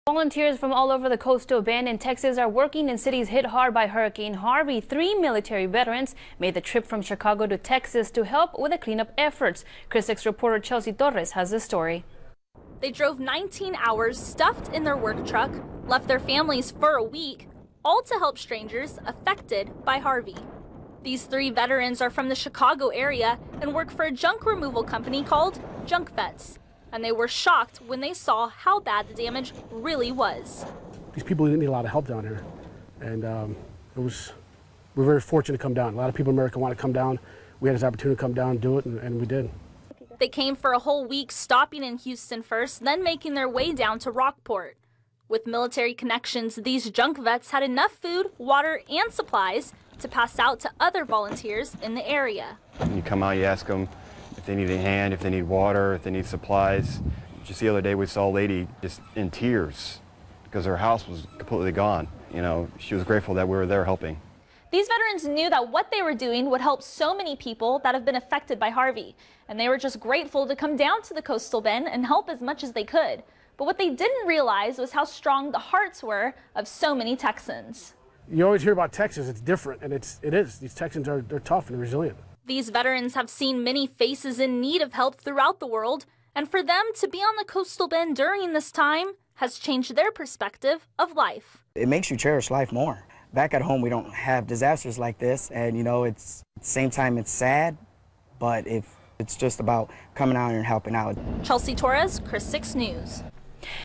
Volunteers from all over the coastal bend in Texas are working in cities hit hard by Hurricane Harvey. 3 military veterans made the trip from Chicago to Texas to help with the cleanup efforts. Chris 6 reporter Chelsea Torres has the story. They drove 19 hours stuffed in their work truck, left their families for a week, all to help strangers affected by Harvey. These 3 veterans are from the Chicago area and work for a junk removal company called Junkvets. And they were shocked when they saw how bad the damage really was. These people didn't need a lot of help down here, and we're very fortunate to come down. A lot of people in America want to come down. We had this opportunity to come down and do it, and we did. They came for a whole week, stopping in Houston first, then making their way down to Rockport. With military connections, these Junkvets had enough food, water, and supplies to pass out to other volunteers in the area. You come out, you ask them if they need a hand, if they need water, if they need supplies. Just the other day we saw a lady just in tears because her house was completely gone. You know, she was grateful that we were there helping. These veterans knew that what they were doing would help so many people that have been affected by Harvey, and they were just grateful to come down to the coastal bend and help as much as they could. But what they didn't realize was how strong the hearts were of so many Texans. You always hear about Texas, it's different, and it is. These Texans they're tough and resilient. These veterans have seen many faces in need of help throughout the world, and for them to be on the coastal bend during this time has changed their perspective of life. It makes you cherish life more. Back at home, we don't have disasters like this, and you know, it's at the same time it's sad, but it's just about coming out and helping out. Chelsea Torres, Chris 6 News.